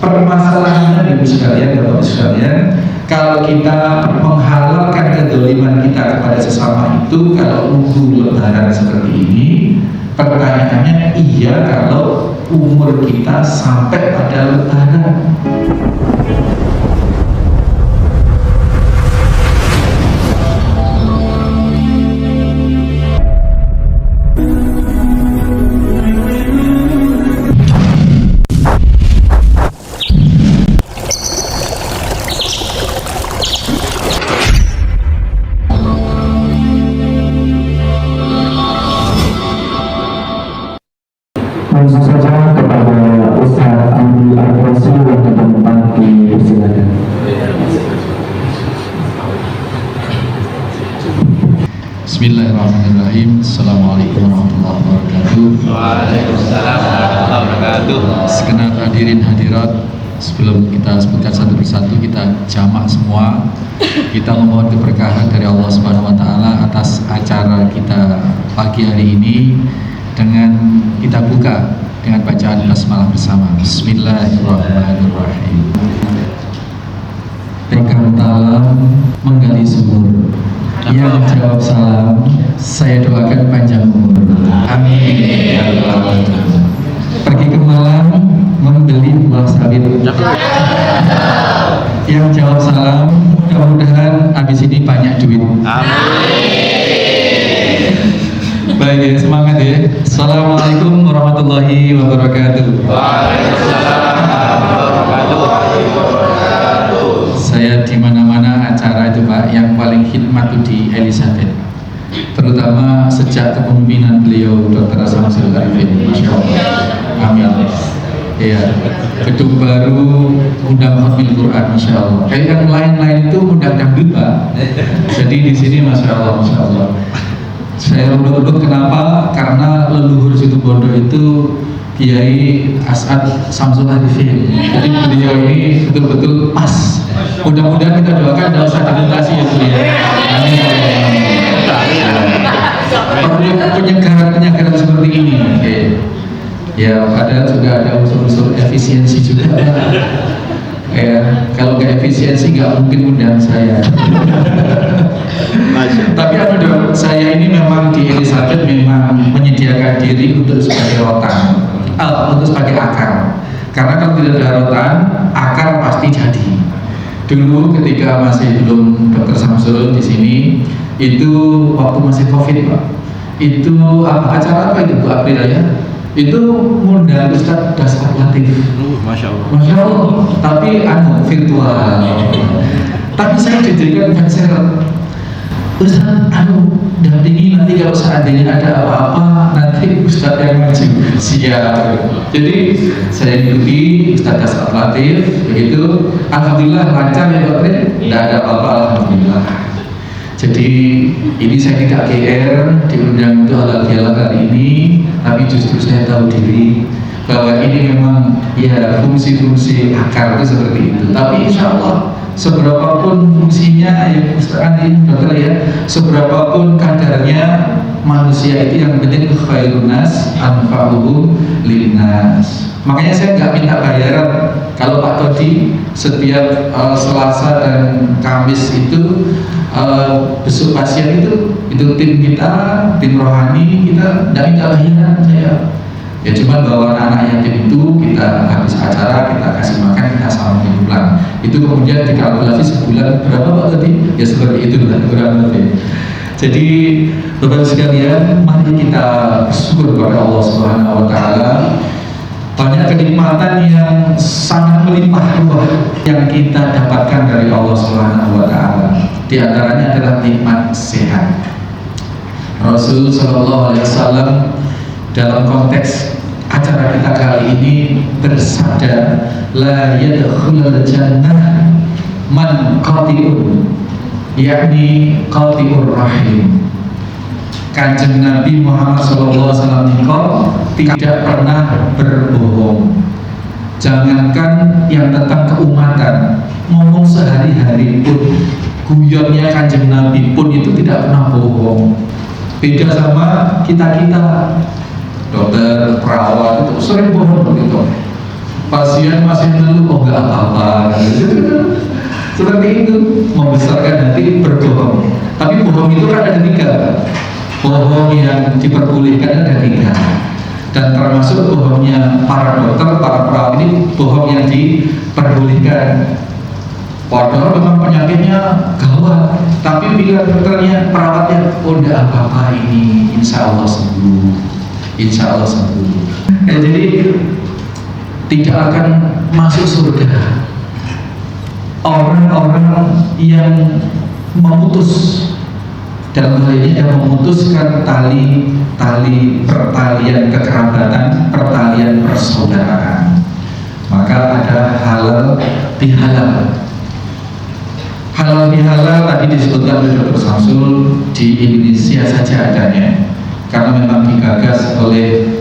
Permasalahannya ibu sekalian, bapak sekalian, kalau kita menghalalkan kedoliman kita kepada sesama itu, kalau nunggu lebaran seperti ini, pertanyaannya iya kalau umur kita sampai pada lebaran. Langsung saja kepada Ustaz Andi Al-Qasi yang tempat dipersilakan. Bismillahirrahmanirrahim. Assalamualaikum warahmatullahi wabarakatuh. Waalaikumsalam warahmatullahi wabarakatuh. Segenap hadirin hadirat, sebelum kita sebutkan satu persatu, kita jamak semua. Kita memohon keberkahan dari Allah Subhanahu wa taala atas acara kita pagi hari ini, dengan kita buka dengan bacaan basmalah bersama. Bismillahirrahmanirrahim. Pegang talam, menggali sumur. Yang jawab salam, saya doakan panjang umur. Amin ya rabbal alamin. Pergi ke Malang, membeli buah sawit. Yang jawab salam, mudah-mudahan habis ini banyak duit. Baik, semangat ya. Assalamualaikum warahmatullahi wabarakatuh. Waalaikumsalam warahmatullahi wabarakatuh. Saya di mana-mana acara itu Pak, yang paling khidmat itu di Elizabeth. Terutama sejak kepemimpinan beliau Dr. Samsul Arifin. Masya Allah. Amin. Iya. Gedung baru, undang khotmil Quran, Masya Allah. Kayak yang lain-lain itu undang dangdut Pak. Jadi di sini Masya Allah, Masya Allah. Saya urut-urut kenapa? Karena leluhur Situbondo itu Kiai As'ad Samsul Arifin. Jadi beliau ini betul-betul pas. Mudah-mudahan kita doakan tidak usah dimutasi ya beliau. Amin. Perlu penyegaran seperti ini. Ya, padahal juga ada unsur-unsur efisiensi juga. Ya, kalau nggak efisiensi nggak mungkin undang saya. Tapi saya ini memang di Elizabeth memang menyediakan diri untuk sebagai rotan, untuk sebagai akar. Karena kalau tidak ada rotan, akar pasti jadi. Dulu ketika masih belum Dr. Samsul di sini, itu waktu masih COVID Pak, itu acara apa itu Bu April ya? Itu ngundang Ustadz Dasar Latif. Masya Allah. Masya Allah. Tapi virtual. Tapi saya dijadikan banser. Ustadz, dampingi nanti kalau seandainya ada apa-apa, nanti Ustadz yang maju. Siap. Jadi saya ikuti Ustadz Dasar Latif, begitu. Alhamdulillah lancar ya Pak Tri. Tidak ada apa-apa, alhamdulillah. Jadi ini saya tidak GR diundang untuk halal kali ini, tapi justru saya tahu diri bahwa ini memang ya fungsi-fungsi akar itu seperti itu. Tapi insya Allah seberapapun fungsinya ya Ustaz ini dokter ya, seberapapun kadarnya manusia itu yang penting khairun nas anfa'uhum linnas. Makanya saya nggak minta bayaran. Kalau Pak Todi setiap Selasa dan Kamis itu besuk pasien itu tim kita, tim rohani kita nggak minta bayaran saya. Ya cuma bawa anak yatim itu kita habis acara kita kasih makan, kita sama pulang. Itu kemudian dikalkulasi sebulan berapa Pak tadi? Ya seperti itu kurang lebih. Jadi Bapak sekalian, mari kita bersyukur kepada Allah Subhanahu wa taala. Banyak kenikmatan yang sangat melimpah ruah yang kita dapatkan dari Allah Subhanahu wa taala. Di antaranya adalah nikmat sehat. Rasul sallallahu alaihi wasallam dalam konteks acara kita kali ini bersabda, la yadkhulul jannah man qati'un, yakni qati'ur rahim. Kanjeng Nabi Muhammad SAW tidak pernah berbohong. Jangankan yang tentang keumatan, ngomong sehari-hari pun, guyonnya Kanjeng Nabi pun itu tidak pernah bohong. Beda sama kita-kita, dokter, perawat itu sering bohong begitu. pasien masih ngeluh, oh nggak apa-apa. Seperti itu, membesarkan hati berbohong. Tapi bohong itu kan ada 3. Bohong yang diperbolehkan ada 3. Dan termasuk bohongnya para dokter, para perawat ini bohong yang diperbolehkan. Padahal memang penyakitnya gawat, tapi bila dokternya, perawatnya, oh enggak apa-apa ini, insya Allah sembuh, insya Allah sembuh. Jadi tidak akan masuk surga orang-orang yang memutus, dalam hal ini yang memutuskan tali pertalian kekerabatan, pertalian persaudaraan. Maka ada halal bihalal. Halal bihalal tadi disebutkan oleh Dr. Samsul, di Indonesia saja adanya, karena memang digagas oleh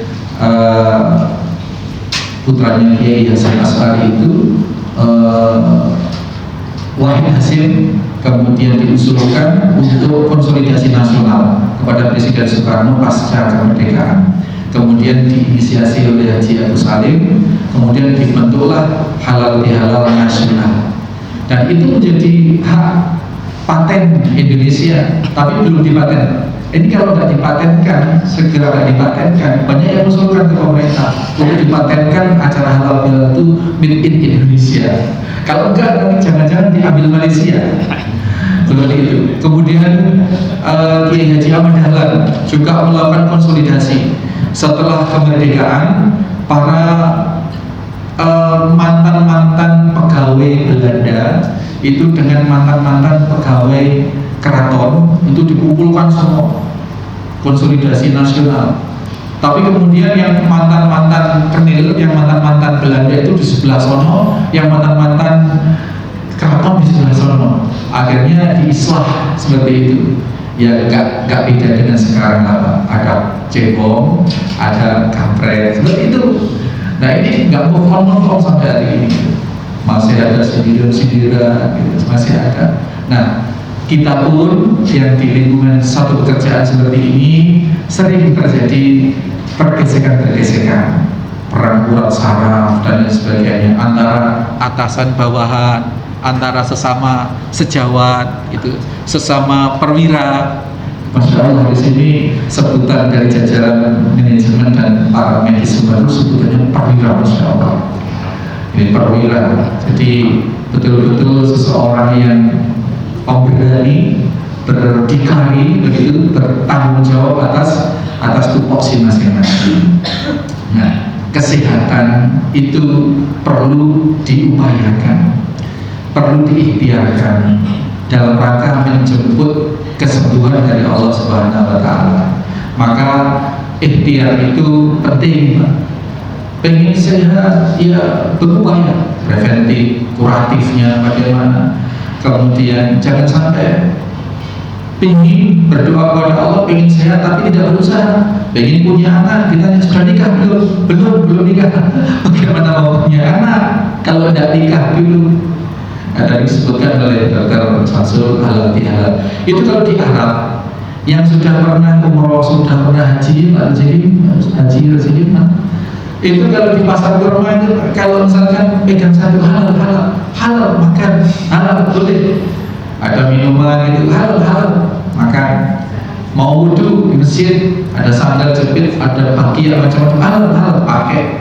putranya Kiai Hasan As'ari itu, Wahid Hasim, kemudian diusulkan untuk konsolidasi nasional kepada Presiden Soekarno pasca kemerdekaan. Kemudian diinisiasi oleh Haji Agus Salim, kemudian dibentuklah halal bihalal nasional. Dan itu menjadi hak paten Indonesia, tapi belum dipaten. Ini kalau nggak dipatenkan, segera nggak dipatenkan, banyak yang mengusulkan ke pemerintah untuk dipatenkan acara halal bihalal itu made in Indonesia. Kalau enggak, nanti jangan-jangan diambil Malaysia. Seperti itu. Kemudian Kiai Haji Ahmad Dahlan juga melakukan konsolidasi setelah kemerdekaan. Para mantan-mantan pegawai Belanda itu dengan mantan-mantan pegawai keraton itu dikumpulkan semua, konsolidasi nasional. Tapi kemudian yang mantan-mantan Kenil, yang mantan-mantan Belanda itu di sebelah sono, yang mantan-mantan keraton di sebelah sono. Akhirnya diislah seperti itu. Ya nggak beda dengan sekarang apa? Ada cebong, ada kampret, seperti itu. Nah ini nggak move on sampai hari ini, masih ada sindiran-sindiran, gitu, masih ada. Nah kita pun yang di lingkungan satu pekerjaan seperti ini sering terjadi pergesekan-pergesekan, perang urat saraf dan lain sebagainya antara atasan bawahan, antara sesama sejawat, itu sesama perwira. Masya Allah, di sini sebutan dari jajaran manajemen dan para medis baru sebutannya perwira, Masya Allah. Ini perwira, jadi betul-betul seseorang yang pemberani, berdikari, begitu, bertanggung jawab atas tupoksi masing-masing. Nah, kesehatan itu perlu diupayakan, perlu diikhtiarkan dalam rangka menjemput kesembuhan dari Allah Subhanahu wa Ta'ala. Maka ikhtiar itu penting. Pengen sehat, ya berupaya preventif, kuratifnya bagaimana. Kemudian jangan sampai pengen berdoa kepada Allah, pengen sehat tapi tidak berusaha. Pengen punya anak, ditanya sudah nikah belum nikah. Bagaimana mau punya anak kalau tidak nikah dulu? Ada disebutkan oleh Dr. Samsul halal bihalal. Itu kalau di Arab yang sudah pernah umroh, sudah pernah haji, itu kalau di pasar kurma itu kalau misalkan pegang satu halal makan, halal boleh. Ada minuman itu halal makan. Mau wudhu di masjid ada sandal jepit, ada pakaian macam-macam halal pakai.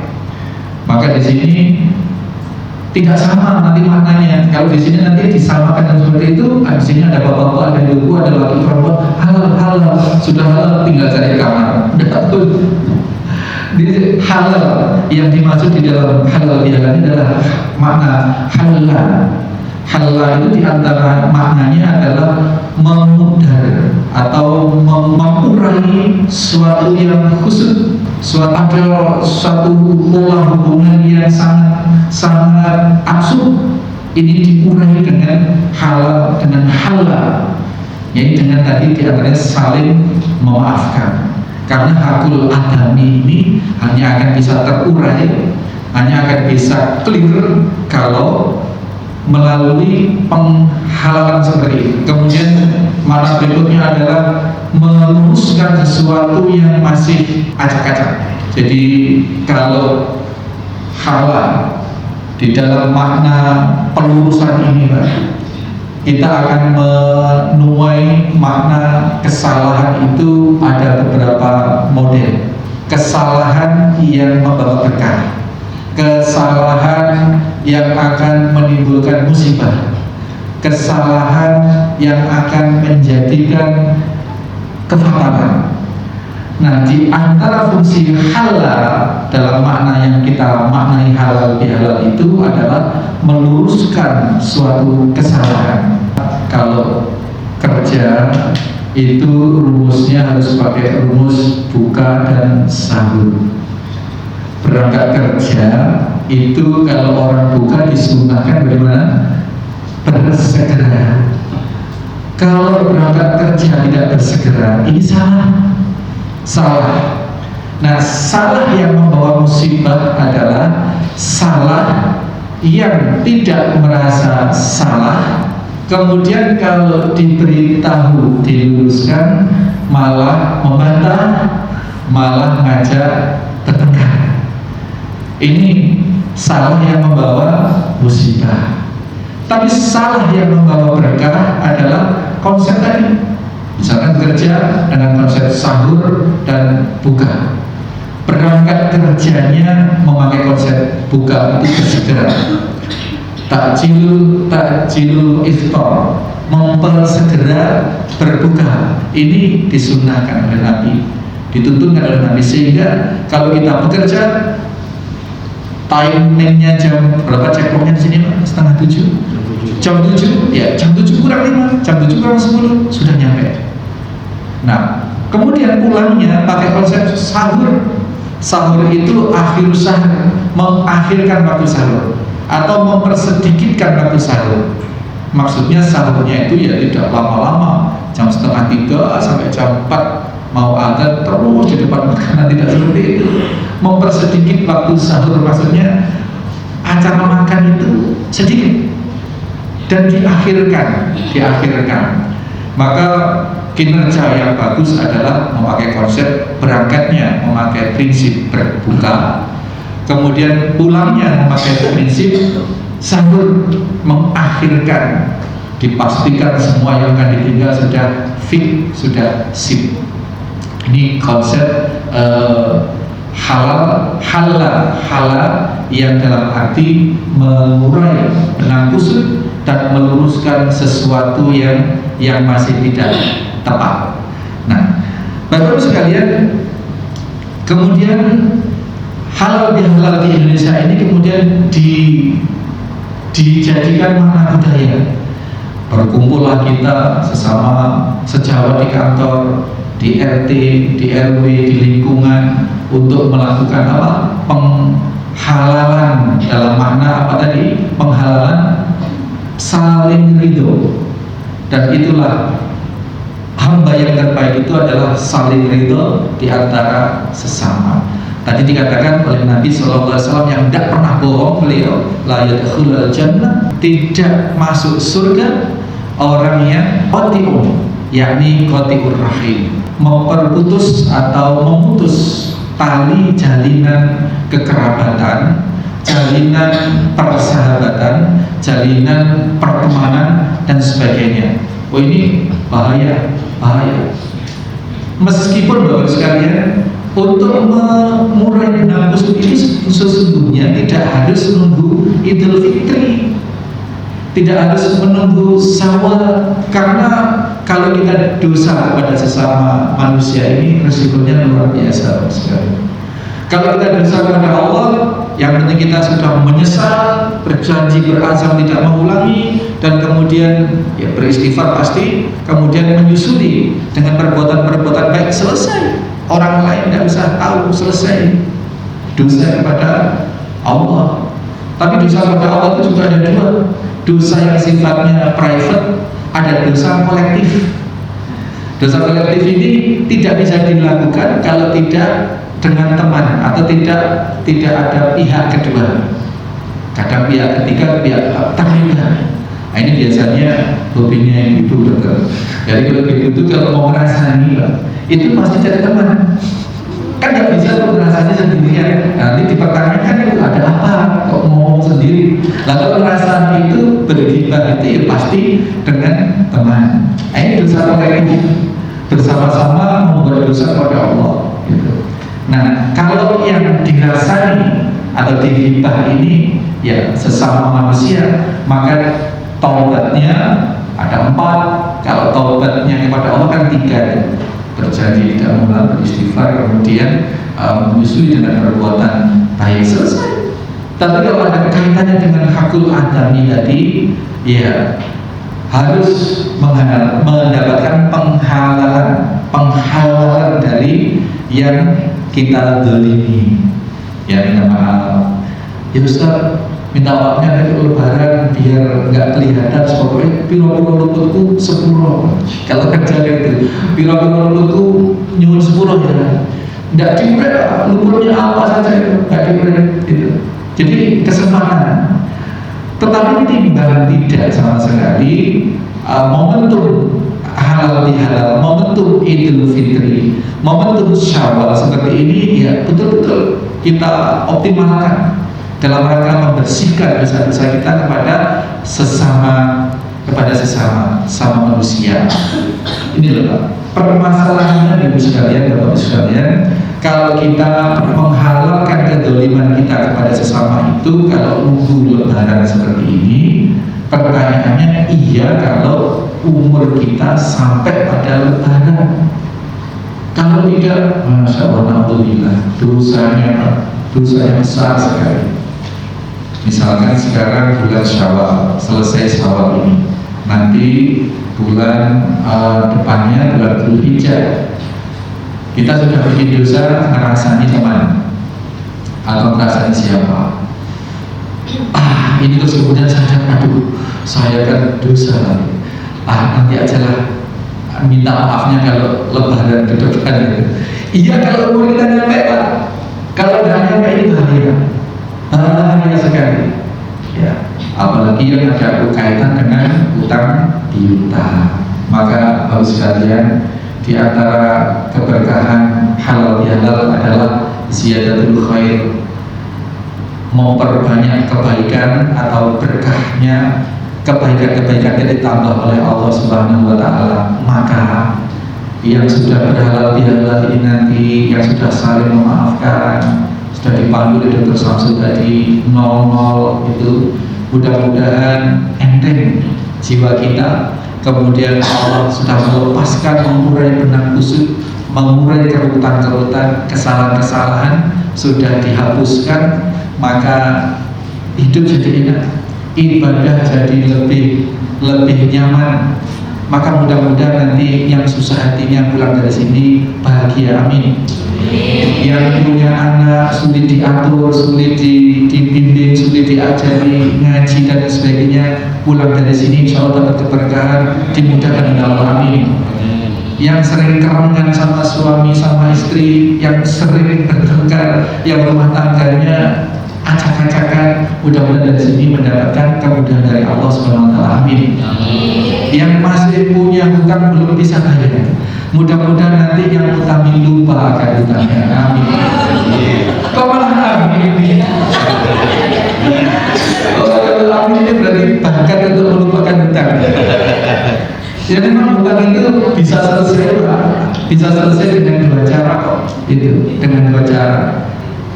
Maka di sini tidak sama nanti maknanya. Kalau di sini nanti disamakan dengan seperti itu, di sini ada bapak-bapak, ada ibu, ada laki perempuan, halal, sudah halal tinggal cari kamar. Betul. Jadi halal yang dimaksud di dalam halal bihalal ini adalah makna halal. Halal itu diantara maknanya adalah memudar atau mengurangi suatu yang khusus, suatu pola hubungan yang sangat absurd. Ini dikurangi dengan halal, yaitu dengan tadi diantaranya saling memaafkan. Karena hakul adami ini hanya akan bisa terurai, hanya akan bisa clear kalau melalui penghalalan seperti itu. Kemudian mana berikutnya adalah meluruskan sesuatu yang masih acak-acak. Jadi kalau halal Di dalam makna pelurusan ini, Pak, kita akan menuai makna kesalahan itu ada beberapa model. Kesalahan yang membawa berkah, kesalahan yang akan menimbulkan musibah, kesalahan yang akan menjadikan kefatalan. Nah, di antara fungsi halal dalam makna yang kita maknai halal bihalal itu adalah meluruskan suatu kesalahan. Kalau kerja itu rumusnya harus pakai rumus buka dan sahur. Berangkat kerja itu kalau orang buka disunahkan bagaimana? Bersegera. Kalau berangkat kerja tidak bersegera, ini salah. Nah, salah yang membawa musibah adalah salah yang tidak merasa salah, kemudian kalau diberitahu diluruskan malah membantah, malah ngajak bertengkar. Ini salah yang membawa musibah. Tapi salah yang membawa berkah adalah konsep tadi. Misalkan kerja dengan konsep sahur dan buka. Berangkat kerjanya memakai konsep buka itu bersegera. Takjilul iftar, mempersegera berbuka. Ini disunahkan oleh Nabi, dituntunkan oleh Nabi, sehingga kalau kita bekerja timingnya jam berapa, checkpointnya di sini Pak? Setengah 7. Jam 7, ya jam 7 kurang 5, jam 7 kurang 10 sudah nyampe. Nah, kemudian pulangnya pakai konsep sahur. Sahur itu akhir sahur, mengakhirkan waktu sahur atau mempersedikitkan waktu sahur. Maksudnya sahurnya itu ya tidak lama-lama, jam setengah 3 sampai jam 4 mau adzan terus di depan makanan, tidak seperti itu. Mempersedikit waktu sahur, maksudnya acara makan itu sedikit dan diakhirkan. Maka kinerja yang bagus adalah memakai konsep berangkatnya memakai prinsip berbuka, kemudian pulangnya memakai prinsip sahur, mengakhirkan, dipastikan semua yang akan ditinggal sudah fit, sudah sip. Ini konsep halal yang dalam arti mengurai benang kusut dan meluruskan sesuatu yang masih tidak tepat. Nah, Bapak-Ibu sekalian, kemudian halal bihalal di Indonesia ini kemudian dijadikan makna budaya. Berkumpullah kita sesama sejawat di kantor, di RT, di RW, di lingkungan untuk melakukan apa? Penghalalan dalam makna apa tadi? Penghalalan saling ridho. Dan itulah hamba yang terbaik itu adalah saling ridho di antara sesama. Tadi dikatakan oleh Nabi SAW yang tidak pernah bohong, beliau la yadkhulul jannah, tidak masuk surga orang yang qati'un, yakni qati'ur rahim, memperputus atau memutus tali jalinan kekerabatan, jalinan persahabatan, jalinan pertemanan dan sebagainya. Oh, ini bahaya. Meskipun Bapak sekalian, untuk mengurai benang kusut ini sesungguhnya tidak harus menunggu Idul Fitri, tidak harus menunggu Syawal, karena kalau kita dosa kepada sesama manusia ini resikonya luar biasa sekali. Kalau kita dosa kepada Allah, yang penting kita sudah menyesal, berjanji berazam tidak mengulangi, dan kemudian ya beristighfar pasti, kemudian menyusuli dengan perbuatan-perbuatan baik, selesai. Orang lain tidak bisa tahu, selesai. Dosa kepada Allah. Tapi dosa kepada Allah itu juga ada dua. Dosa yang sifatnya private, ada dosa kolektif. Dosa kolektif ini tidak bisa dilakukan kalau tidak dengan teman atau tidak ada pihak kedua. Kadang pihak ketiga, pihak terlibat. Nah, ini biasanya hobinya ibu dokter. Jadi kalau begitu, kalau mau ngerasani itu pasti cari teman. Kan nggak bisa tuh rasanya sendirian. Nanti dipertanyakan itu ada apa? Kok ngomong sendiri? Lalu perasaan itu bergibah itu ya pasti dengan teman. Ini dosa kolektif, bersama-sama membuat dosa kepada Allah. Gitu. Nah, kalau yang dirasani atau digibah ini ya sesama manusia, maka taubatnya ada 4. Kalau taubatnya kepada Allah kan 3, terjadi tidak mengulang, beristighfar, kemudian menyusui dengan perbuatan baik, selesai. Tapi kalau ada kaitannya dengan hakul adami tadi, ya harus mendapatkan penghalalan dari yang kita zalimi. Ya minta maaf. Ya Ustaz, minta maafnya dari lebaran biar nggak kelihatan pokoknya piro-piro luputku 10. Kalau kerja gitu, piro-piro luputku nyuwun 10 ya. Nggak diuret luputnya apa saja itu, nggak diuret gitu. Jadi kesempatan. Tetapi timbang tidak sama sekali momentum halal bihalal, momentum Idul Fitri, momentum Syawal seperti ini ya betul-betul kita optimalkan dalam rangka membersihkan dosa-dosa kita kepada sesama manusia. Ini loh Pak, permasalahannya Ibu sekalian, Bapak sekalian, kalau kita menghalalkan kedoliman kita kepada sesama itu, kalau nunggu lebaran seperti ini, pertanyaannya iya kalau umur kita sampai pada lebaran. Kalau tidak, Masya Allah, alhamdulillah, dosanya besar sekali. Misalkan sekarang bulan Syawal, selesai Syawal ini, nanti bulan depannya bulan Dzulhijjah, kita sudah bikin dosa, ngerasani teman atau ngerasani siapa, ini terus kemudian sadar, aduh saya kan dosa, nanti aja lah, minta maafnya kalau lebaran ke depan. Iya kalau umur kita nyampe Pak, kalau nggak nyampe ini bahaya sekali ya, apalagi yang ada kaitan dengan utang piutang. Maka Bapak sekalian, di antara keberkahan halal bihalal adalah ziyadatul khair, memperbanyak kebaikan atau berkahnya kebaikan-kebaikan yang ditambah oleh Allah Subhanahu wa Ta'ala. Maka yang sudah berhalal bihalal ini nanti, yang sudah saling memaafkan, sudah dipandu oleh Dr. Samsul tadi 00 itu, mudah-mudahan enteng jiwa kita. Kemudian Allah sudah melepaskan, mengurai benang kusut, mengurai kerutan-kerutan, kesalahan-kesalahan sudah dihapuskan, maka hidup jadi enak, ibadah jadi lebih nyaman. Maka mudah-mudahan nanti yang susah hatinya pulang dari sini bahagia, amin. Yang punya anak sulit diatur, sulit dibimbing, sulit diajari ngaji dan sebagainya, pulang dari sini insya Allah dapat keberkahan, dimudahkan oleh Allah, amin. Yang sering kerengan sama suami sama istri, yang sering bertengkar, yang rumah tangganya acak-acakan, mudah-mudahan dari sini mendapatkan kemudahan dari Allah Subhanahu wa Ta'ala, amin. Yang masih punya hutang belum bisa bayar, mudah-mudahan nanti yang utami lupa akan hutangnya, amin. Kok malah amin ini? Kalau amin ini berarti bahkan untuk melupakan hutang. Ya memang hutang itu bisa selesai dengan 2 cara kok, itu dengan 2 cara.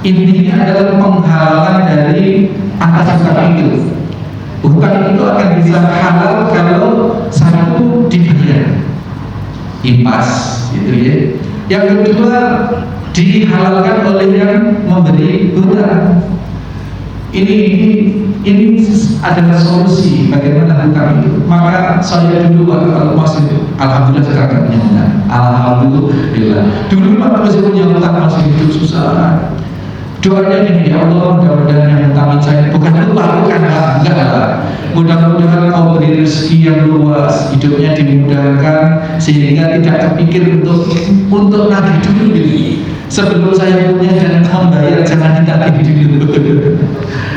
Intinya adalah penghalalan dari atas hutang itu. Hutang itu akan bisa halal kalau satu dibayar, impas, gitu ya. Yang kedua dihalalkan oleh yang memberi hutang. Ini adalah solusi bagaimana hutang itu. Maka saya dulu kalau masih, alhamdulillah sekarang punya hutang, alhamdulillah. Dulu masih punya hutang, masih hidup susah. Doanya ini, ya Allah, mudah-mudahan yang utami saya bukan lupa, bukan enggak lah. Mudah-mudahan kau beri rezeki yang luas, hidupnya dimudahkan sehingga tidak terpikir untuk nagih dulu gitu. Sebelum saya punya jangan membayar, jangan ditagih dulu.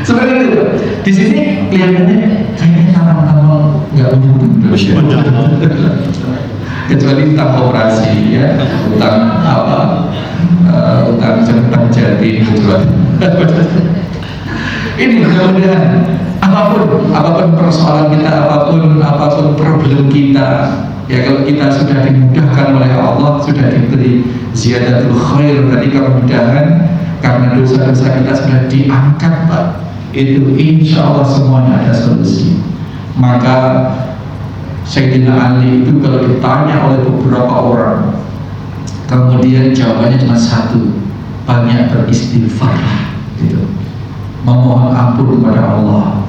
Seperti itu. Di sini kelihatannya kayaknya tampang-tampang nggak punya hutang, kecuali utang operasi ya, utang apa. utang jembatan jati gitu. Ini mudah-mudahan apapun persoalan kita, apapun problem kita, ya kalau kita sudah dimudahkan oleh Allah, sudah diberi ziyadatul khair tadi, kemudahan karena dosa-dosa kita sudah diangkat, Pak, itu insya Allah semuanya ada solusi. Maka Sayyidina Ali itu kalau ditanya oleh beberapa orang, kemudian jawabannya cuma satu, banyak beristighfar, gitu, memohon ampun kepada Allah.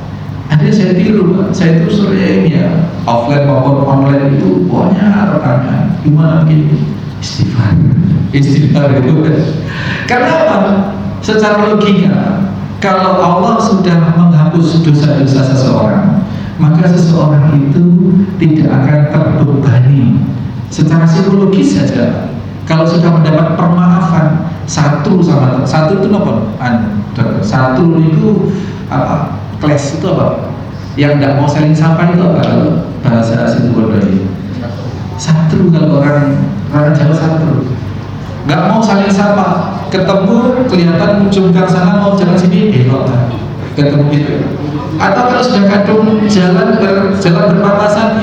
Ada saya tiru, Pak. Saya itu sering ya offline maupun online itu pokoknya rekaman gimana begini, istighfar itu. Karena apa? Secara logika, kalau Allah sudah menghapus dosa-dosa seseorang, maka seseorang itu tidak akan terbebani. Secara psikologis saja, kalau sudah mendapat permaafan satu itu apa? Satu itu apa? Kelas itu apa? Yang tidak mau saling sapa itu apa? Kalau bahasa situ bodoh ini satu, kalau orang Jawa satu, nggak mau saling sapa, ketemu kelihatan ujung ke sana mau jalan sini belok, ketemu gitu. Atau kalau sudah kadung jalan berpapasan,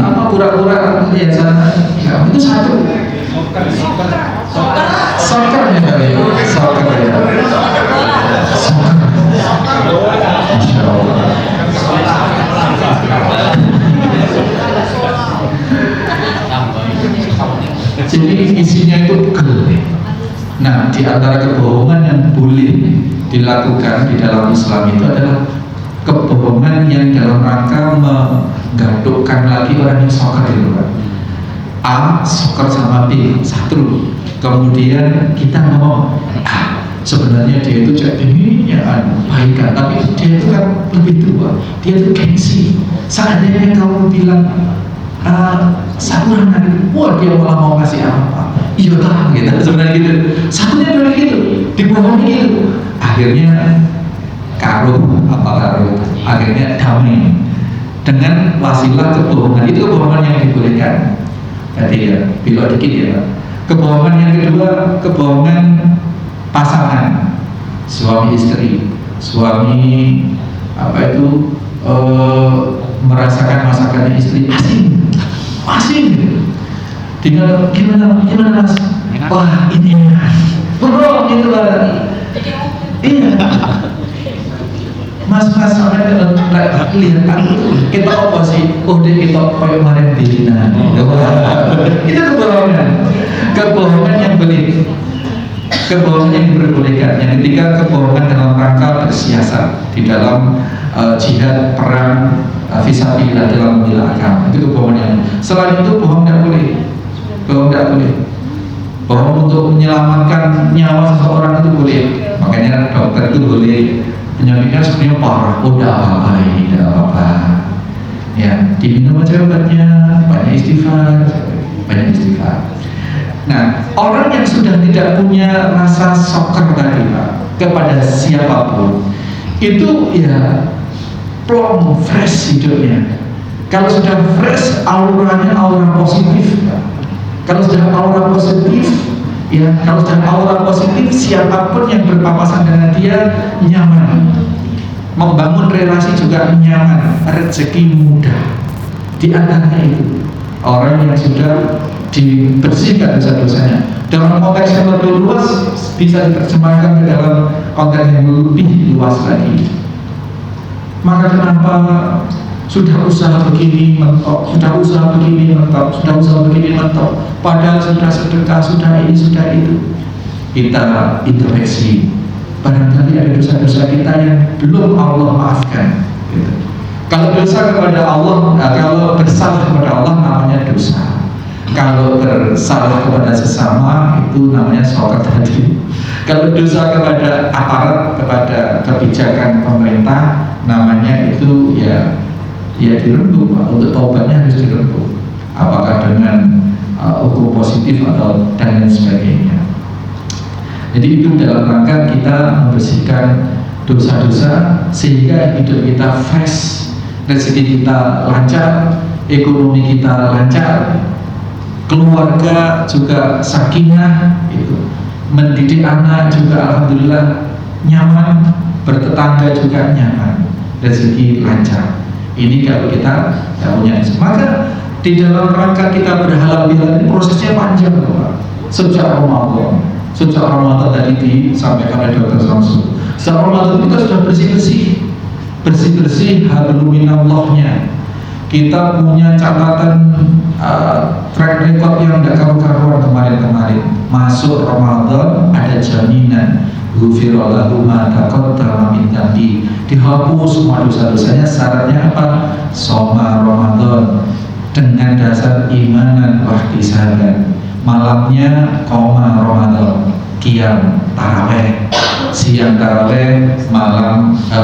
apa pura-pura ya sana, ya, itu satu. Soccer ya, soccer ya. Masya Allah. Jadi isinya itu gelap. Nah, di antara kebohongan yang boleh dilakukan di dalam Islam itu adalah kebohongan yang dalam rangka menggadukkan lagi orang yang soccer itu, Pak. A soccer sama B satu, kemudian kita ngomong sebenarnya dia itu jadi ya baikkan, tapi dia itu kan lebih tua, dia itu gengsi. Seandainya kamu bilang sakuran lagi, wah dia malah mau kasih apa? Iya lah, gitu. Sebenarnya gitu. Satunya dulu gitu, dibohongi gitu. Akhirnya akhirnya damai dengan wasilah kebohongan. Itu kebohongan yang dibolehkan. Jadi ya, bila dikit ya. Kebohongan yang kedua, kebohongan pasangan, suami istri. Suami merasakan masakannya istri asing gitu. Tinggal gimana mas? Wah ini bro gitu lah. Iya. Mas sampai lihat kita apa sih? Oh dia kita kayak kemarin dina. Itu kebohongan yang boleh. Kebohongan yang diperbolehkan. Yang ketiga, kebohongan dalam rangka bersiasat di dalam jihad, perang, fisabilillah, dalam membela agama. Itu kebohongan yang. Selain itu bohong tidak boleh. Bohong tidak boleh. Bohong untuk menyelamatkan nyawa seseorang itu boleh. Makanya dokter itu boleh, penyakitnya sebenarnya parah. Oh tidak apa-apa ini, tidak apa-apa. Ya, diminum aja obatnya, banyak istighfar. Nah, orang yang sudah tidak punya rasa soccer tadi, Pak, kepada siapapun, itu ya plong, fresh hidupnya. Kalau sudah fresh, auranya aura positif, Pak. Kalau sudah aura positif, ya, kalau sudah aura positif, siapapun yang berpapasan dengan dia nyaman. Membangun relasi juga nyaman, rezeki mudah. Di antaranya itu orang yang sudah dibersihkan dosa-dosanya. Dalam konteks yang lebih luas bisa diterjemahkan ke dalam konteks yang lebih luas lagi. Maka kenapa sudah usaha begini mentok, sudah usaha begini mentok, padahal sudah sedekah, sudah ini, sudah itu. Kita introspeksi. Barangkali ada dosa-dosa kita yang belum Allah maafkan. Gitu. Kalau dosa kepada Allah, kalau bersalah kepada Allah namanya dosa. Kalau bersalah kepada sesama itu namanya soccer tadi. Kalau dosa kepada aparat, kepada kebijakan pemerintah, namanya itu ya dirembuk. Untuk taubatnya harus dirembuk. Apakah dengan hukum positif atau dan lain sebagainya. Jadi itu dalam rangka kita membersihkan dosa-dosa sehingga hidup kita fresh, rezeki kita lancar, ekonomi kita lancar, keluarga juga sakinah, itu mendidik anak juga alhamdulillah nyaman, bertetangga juga nyaman, rezeki lancar. Ini kalau kita punya. Maka di dalam rangka kita berhalal bihalal ini prosesnya panjang, Pak. Sejak Ramadan tadi disampaikan oleh Dr. Samsul. Sejak Ramadan kita sudah bersih-bersih hablum minallahnya. Kita punya catatan track record yang tidak karu-karuan kemarin. Masuk Ramadan ada jaminan ghufira lahu ma taqaddama min dhanbi, dihapus semua dosa-dosanya. Syaratnya apa? Shoma Ramadan dengan dasar imanan wa ihtisaban. Malamnya qoma Ramadan, qiyam tarawih, siang tarawih,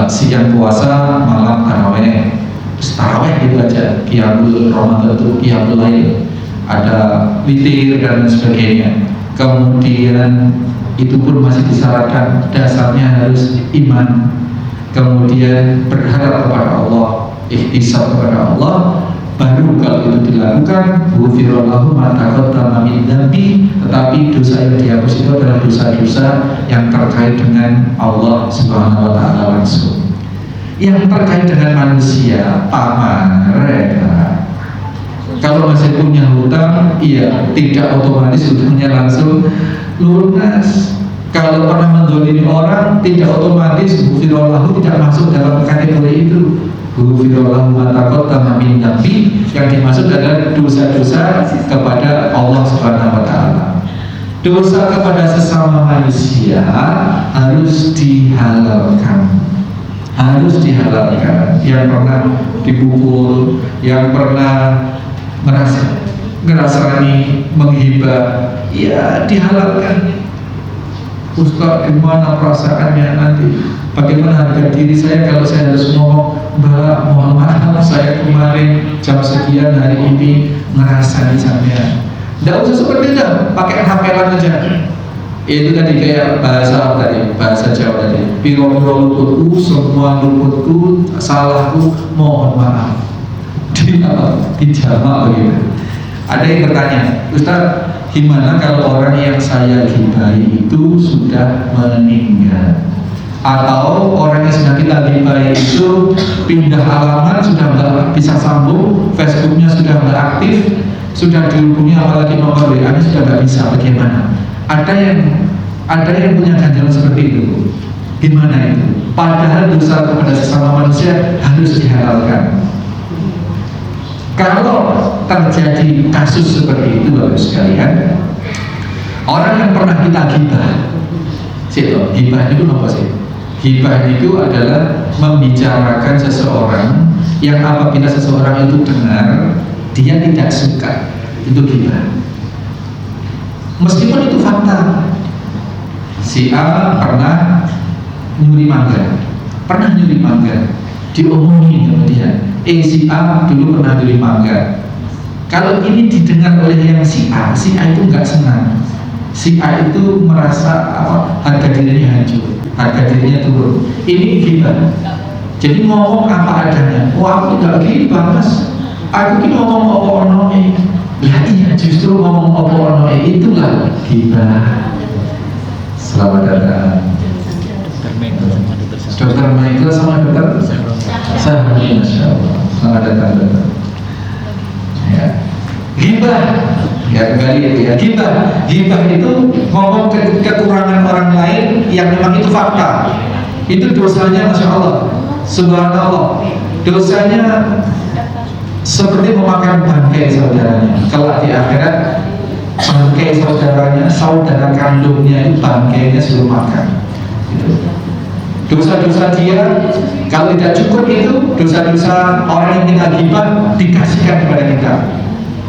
siang puasa, malam tarawih. Tarawih itu aja, qiyamul Ramadan itu qiyamul lail, ada witir dan sebagainya. Kemudian itu pun masih disyaratkan dasarnya harus iman, kemudian berharap kepada Allah, ihtisab kepada Allah. Baru kalau itu dilakukan ghufira lahu ma taqaddama min dhanbi, tetapi dosa yang dihapus itu adalah dosa-dosa yang terkait dengan Allah Subhanahu wa taala langsung. Yang terkait dengan manusia, paman, rela. Kalau masih punya hutang, iya, tidak otomatis hutangnya langsung lunas. Kalau pernah menzalimi orang, tidak otomatis ghufira lahu tidak masuk dalam kategori itu. Ghufira lahu ma taqaddama min dhanbi, yang dimaksud adalah dosa-dosa kepada Allah Subhanahu wa taala. Dosa kepada sesama manusia harus dihalalkan. Yang pernah dipukul, yang pernah ngerasani menghibah, ya dihalalkan. Ustaz, gimana perasaannya nanti? Bagaimana harga diri saya kalau saya harus ngomong, Mbak, mohon maaf saya kemarin jam sekian hari ini ngerasani sampean. Tidak usah seperti itu, pakai hapelan aja. Itu tadi kayak bahasa Jawa tadi. Piro-piro luputku, semua luputku, salahku, mohon maaf. Dijawab begitu. Ada yang bertanya, Ustaz, gimana kalau orang yang saya gibahi itu sudah meninggal? Atau orang yang sudah kita gibahi itu pindah alamat, sudah nggak bisa sambung, Facebooknya sudah nggak aktif, sudah dihubungi apalagi nomor WA-nya sudah nggak bisa, bagaimana? Ada yang punya ganjaran seperti itu. Gimana itu? Padahal dosa kepada sesama manusia harus dihalalkan. Kalau terjadi kasus seperti itu, Bapak sekalian, orang yang pernah kita gibah, gibah itu apa sih? Gibah itu adalah membicarakan seseorang yang apabila seseorang itu dengar, dia tidak suka, itu gibah. Meskipun itu fakta. Si A pernah nyuri mangga, diomongin sama dia. Si A dulu pernah nyuri mangga. Kalau ini didengar oleh yang si A itu nggak senang. Si A itu merasa harga dirinya hancur, harga dirinya turun. Ini ghibah. Jadi ngomong apa adanya. Aku nggak ghibah, Mas. Aku ini ngomong apa-apa. Ya iya, justru ngomong apa-apa itulah ghibah. Selamat datang Dr. Michael sama Dr. Sahri, Masya Allah. Selamat datang Dr. Ya. Ghibah, ya kembali itu ya. Ghibah itu ngomong kekurangan orang lain yang memang itu fakta. Itu dosanya Masya Allah, Subhanallah. Dosanya seperti memakan bangkai saudaranya. Kelak di akhirat, bangkai saudaranya, saudara kandungnya itu bangkainya suruh makan. Dosa-dosa dia kalau tidak cukup itu dosa-dosa orang yang kita ghibah dikasihkan kepada kita.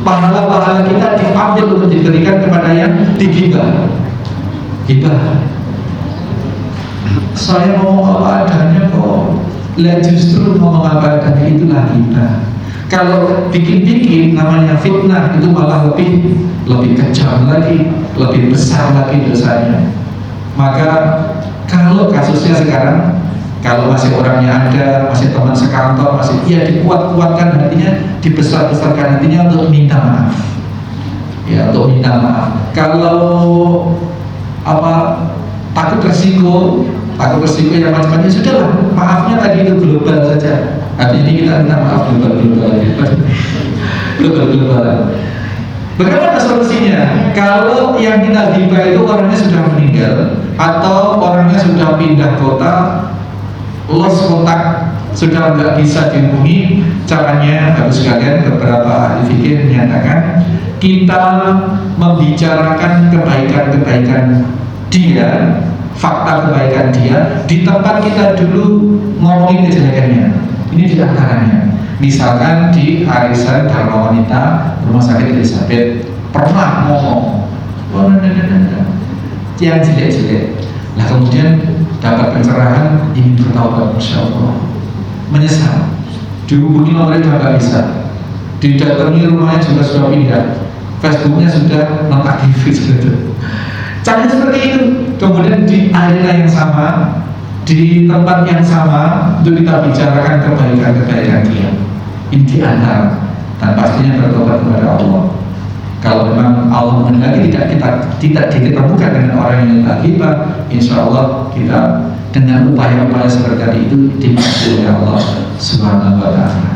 Pahala-pahala kita diambil untuk diberikan kepada yang dighibah. Ghibah. Saya ngomong apa adanya kok. Lihat justru ngomong apa adanya itulah ghibah. Kalau bikin-bikin namanya fitnah, itu malah lebih kejam lagi, lebih besar lagi dosanya. Maka kalau kasusnya sekarang, kalau masih orangnya ada, masih teman sekantor, masih dikuat-kuatkan hatinya, dibesar-besarkan hatinya untuk minta maaf. Ya, untuk minta maaf. Kalau takut resiko yang macam-macam, sudahlah, maafnya tadi itu global saja. Artinya ini kita minta maaf global. Bagaimana solusinya? Kalau yang kita ghibah itu orangnya sudah meninggal atau orangnya sudah pindah kota, lost kontak, sudah nggak bisa dihubungi, caranya harus sekalian beberapa ahli fikih menyatakan kita membicarakan kebaikan-kebaikan dia, fakta kebaikan dia di tempat kita dulu ngomongin kejelekannya. Ini di antaranya. Misalkan di arisan Dharma Wanita Rumah Sakit Elizabeth pernah ngomong yang jelek-jelek. Nah kemudian dapat pencerahan, ingin bertaubat, Masya Allah, menyesal, dihubungi nomornya juga nggak bisa, didatangi rumahnya juga sudah pindah, Facebooknya sudah non-aktif gitu. Caranya seperti itu. Kemudian di arena yang sama, di tempat yang sama, untuk kita bicarakan kebaikan-kebaikan dia. Ini di antara, dan pastinya bertobat kepada Allah. Kalau memang Allah menghendaki tidak diketemukan dengan orang yang ghibah, insya Allah kita dengan upaya-upaya seperti itu dimaksud oleh Allah Subhanahu wa Ta'ala.